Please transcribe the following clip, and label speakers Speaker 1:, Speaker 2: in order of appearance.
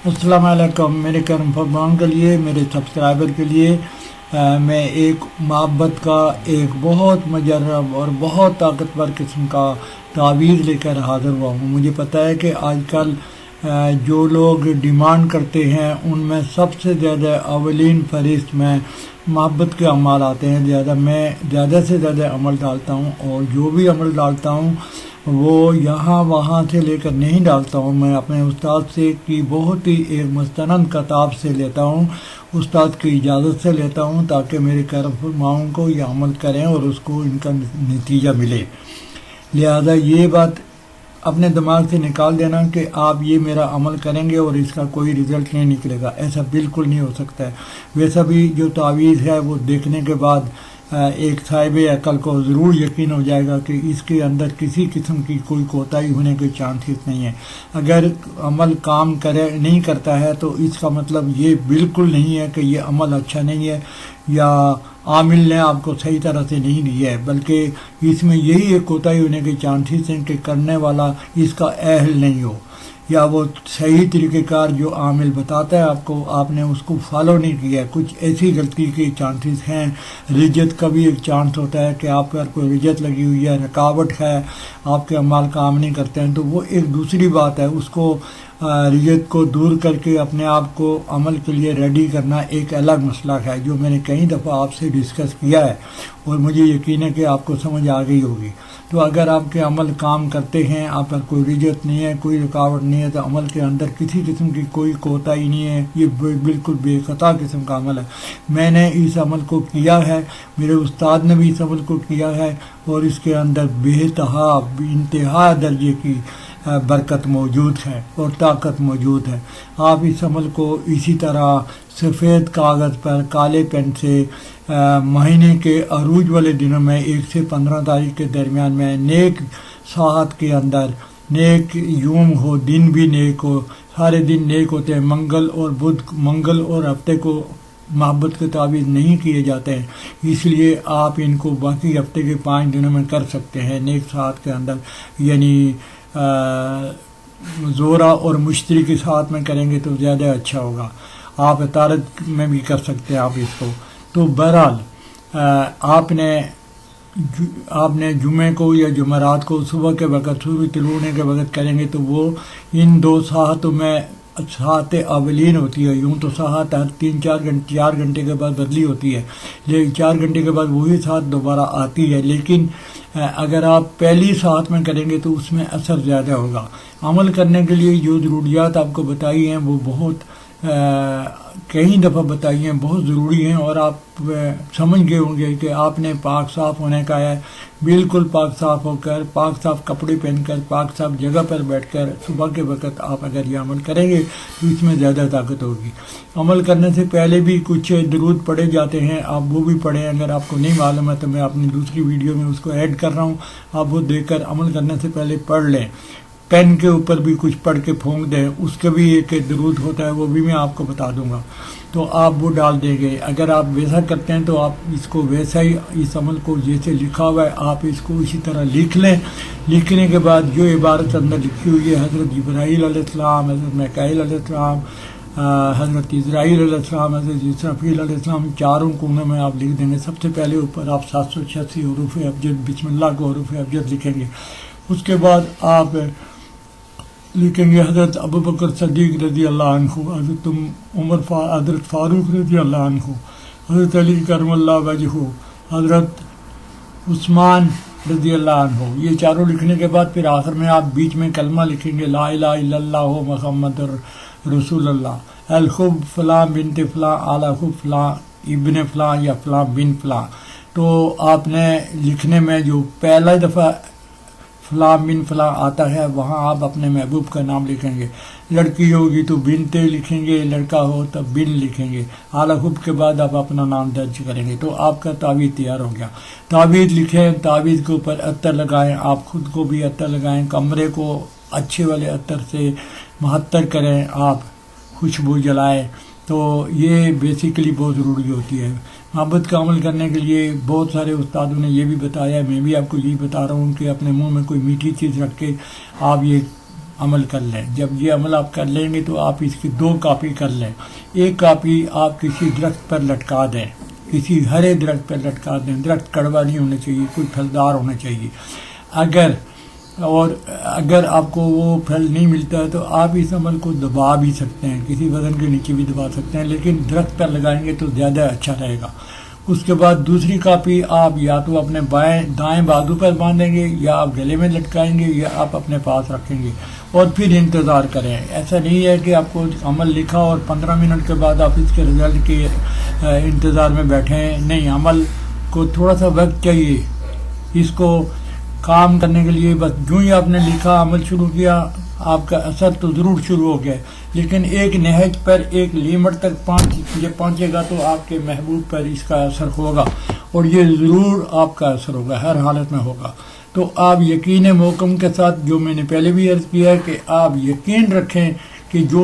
Speaker 1: السلام علیکم. میرے کرم فرمان کے لیے، میرے سبسکرائبر کے لیے میں ایک محبت کا ایک بہت مجرب اور بہت طاقتور قسم کا تعویذ لے کر حاضر ہوا ہوں. مجھے پتہ ہے کہ آج کل جو لوگ ڈیمانڈ کرتے ہیں ان میں سب سے زیادہ اولین فہرست میں محبت کے اعمال آتے ہیں. میں زیادہ سے زیادہ عمل ڈالتا ہوں، اور جو بھی عمل ڈالتا ہوں وہ یہاں وہاں سے لے کر نہیں ڈالتا ہوں. میں اپنے استاد سے کی بہت ہی ایک مستند کتاب سے لیتا ہوں، استاد کی اجازت سے لیتا ہوں، تاکہ میرے کرم فرماؤں کو یہ عمل کریں اور اس کو ان کا نتیجہ ملے. لہذا یہ بات اپنے دماغ سے نکال دینا کہ آپ یہ میرا عمل کریں گے اور اس کا کوئی رزلٹ نہیں نکلے گا. ایسا بالکل نہیں ہو سکتا ہے. ویسا بھی جو تعویذ ہے وہ دیکھنے کے بعد ایک صاحب عقل کو ضرور یقین ہو جائے گا کہ اس کے اندر کسی قسم کی کوئی کوتاہی ہونے کے چانسز نہیں ہیں. اگر عمل کام نہیں کرتا ہے تو اس کا مطلب یہ بالکل نہیں ہے کہ یہ عمل اچھا نہیں ہے یا عامل نے آپ کو صحیح طرح سے نہیں دیا ہے، بلکہ اس میں یہی ایک کوتاہی ہونے کے چانسز ہیں کہ کرنے والا اس کا اہل نہیں ہو، یا وہ صحیح طریقہ کار جو عامل بتاتا ہے آپ کو، آپ نے اس کو فالو نہیں کیا ہے. کچھ ایسی غلطی کے چانسز ہیں. رجت کا بھی ایک چانس ہوتا ہے کہ آپ پر کوئی رجت لگی ہوئی ہے، رکاوٹ ہے، آپ کے اعمال کام نہیں کرتے ہیں، تو وہ ایک دوسری بات ہے. اس کو رجت کو دور کر کے اپنے آپ کو عمل کے لیے ریڈی کرنا ایک الگ مسئلہ ہے، جو میں نے کئی دفعہ آپ سے ڈسکس کیا ہے، اور مجھے یقین ہے کہ آپ کو سمجھ آ گئی ہوگی. تو اگر آپ کے عمل کام کرتے ہیں، آپ پر کوئی رجت نہیں ہے، کوئی رکاوٹ نہیں ہے، تو عمل کے اندر کسی قسم کی کوئی کوتاہی نہیں ہے. یہ بالکل بے خطا قسم کا عمل ہے. میں نے اس عمل کو کیا ہے، میرے استاد نے بھی اس عمل کو کیا ہے، اور اس کے اندر انتہا درجے کی برکت موجود ہے اور طاقت موجود ہے. آپ اس عمل کو اسی طرح سفید کاغذ پر کالے پین سے مہینے کے عروج والے دنوں میں 1 سے 15 تاریخ کے درمیان میں نیک ساعت کے اندر، نیک یوم ہو، دن بھی نیک ہو، سارے دن نیک ہوتے ہیں. منگل اور ہفتے کو محبت کے تعویذ نہیں کیے جاتے ہیں، اس لیے آپ ان کو باقی ہفتے کے 5 دنوں میں کر سکتے ہیں نیک ساعت کے اندر. یعنی زورہ اور مشتری کے ساتھ میں کریں گے تو زیادہ اچھا ہوگا. آپ اطارت میں بھی کر سکتے ہیں آپ اس کو. تو بہرحال آپ نے جمعے کو یا جمعرات کو صبح کے وقت، سورج طلوع ہونے کے وقت کریں گے تو وہ ان 2 ساعتوں میں ساعت اولین ہوتی ہے. یوں تو ساعت ہر 4 گھنٹے کے بعد بدلی ہوتی ہے، لیکن 4 گھنٹے کے بعد وہی ساعت دوبارہ آتی ہے. لیکن اگر آپ پہلی ساعت میں کریں گے تو اس میں اثر زیادہ ہوگا. عمل کرنے کے لیے جو ضروریات آپ کو بتائی ہیں وہ بہت کئی دفعہ بتائی ہیں، بہت ضروری ہیں، اور آپ سمجھ گئے ہوں گے کہ آپ نے پاک صاف ہونے کا ہے. بالکل پاک صاف ہو کر، پاک صاف کپڑے پہن کر، پاک صاف جگہ پر بیٹھ کر صبح کے وقت آپ اگر یہ عمل کریں گے تو اس میں زیادہ طاقت ہوگی. عمل کرنے سے پہلے بھی کچھ درود پڑھے جاتے ہیں، آپ وہ بھی پڑھیں. اگر آپ کو نہیں معلوم ہے تو میں اپنی دوسری ویڈیو میں اس کو ایڈ کر رہا ہوں، آپ وہ دیکھ کر عمل کرنے سے پہلے پڑھ لیں. پین کے اوپر بھی کچھ پڑھ کے پھونک دیں، اس کا بھی ایک درود ہوتا ہے، وہ بھی میں آپ کو بتا دوں گا، تو آپ وہ ڈال دیں گے. اگر آپ ویسا کرتے ہیں تو آپ اس کو ویسا ہی، اس عمل کو جیسے لکھا ہوا ہے آپ اس کو اسی طرح لکھ لیں. لکھنے کے بعد جو عبارت اندر لکھی ہوئی ہے، حضرت جبرائیل علیہ السلام، حضرت میکائیل علیہ السلام، حضرت اسرائیل علیہ السلام، حضرت اسرافیل علیہ السلام، چاروں کونوں میں آپ لکھ دیں گے. سب سے پہلے اوپر آپ 786 حروف ابجد بسم اللہ کو حروف ابجد لکھیں گے. اس کے بعد آپ لکھیں گے حضرت ابوبکر صدیق رضی اللہ عنہ، حضرت فاروق رضی اللہ عنہ، حضرت علی کرم اللہ وجہہ، حضرت عثمان رضی اللہ عنہ. یہ چاروں لکھنے کے بعد پھر آخر میں آپ بیچ میں کلمہ لکھیں گے، لا الہ الا اللہ محمد رسول اللہ، الخب فلاں بنت فلاں، اعلی خب فلاں ابن فلاں یا فلاں بن فلاں. تو آپ نے لکھنے میں جو پہلا دفعہ فلاں بن فلاں آتا ہے وہاں آپ اپنے محبوب کا نام لکھیں گے. لڑکی ہوگی تو بنتے لکھیں گے، لڑکا ہو تو بن لکھیں گے. اعلیٰ خب کے بعد آپ اپنا نام درج کریں گے تو آپ کا تعویذ تیار ہو گیا. تعویذ لکھیں، تعویذ کے اوپر عطر لگائیں، آپ خود کو بھی عطر لگائیں، کمرے کو اچھے والے عطر سے معطر کریں، آپ خوشبو جلائیں. تو یہ بیسیکلی بہت ضروری ہوتی ہے. محبت کا عمل کرنے کے لیے بہت سارے استادوں نے یہ بھی بتایا ہے، میں بھی آپ کو یہی بتا رہا ہوں کہ اپنے منہ میں کوئی میٹھی چیز رکھ کے آپ یہ عمل کر لیں. جب یہ عمل آپ کر لیں گے تو آپ اس کی 2 کاپی کر لیں. ایک کاپی آپ کسی درخت پر لٹکا دیں, کسی ہرے درخت پر لٹکا دیں. درخت کڑوا نہیں ہونا چاہیے, کوئی پھلدار ہونا چاہیے. اگر آپ کو وہ پھل نہیں ملتا ہے تو آپ اس عمل کو دبا بھی سکتے ہیں, کسی وزن کے نیچے بھی دبا سکتے ہیں, لیکن درخت پر لگائیں گے تو زیادہ اچھا رہے گا. اس کے بعد دوسری کاپی آپ یا تو اپنے دائیں بازو پر باندھیں گے, یا آپ گلے میں لٹکائیں گے, یا آپ اپنے پاس رکھیں گے اور پھر انتظار کریں. ایسا نہیں ہے کہ آپ کو عمل لکھا اور 15 منٹ کے بعد آپ اس کے رزلٹ کے انتظار میں بیٹھیں. نہیں, عمل کو تھوڑا سا وقت چاہیے. اس کو کام کرنے کے لیے بس جو ہی آپ نے لکھا, عمل شروع کیا, آپ کا اثر تو ضرور شروع ہو گیا, لیکن ایک نہج پر ایک لیمٹ تک پہنچے گا تو آپ کے محبوب پر اس کا اثر ہوگا, اور یہ ضرور آپ کا اثر ہوگا, ہر حالت میں ہوگا. تو آپ یقین محکم کے ساتھ, جو میں نے پہلے بھی عرض کیا ہے کہ آپ یقین رکھیں کہ جو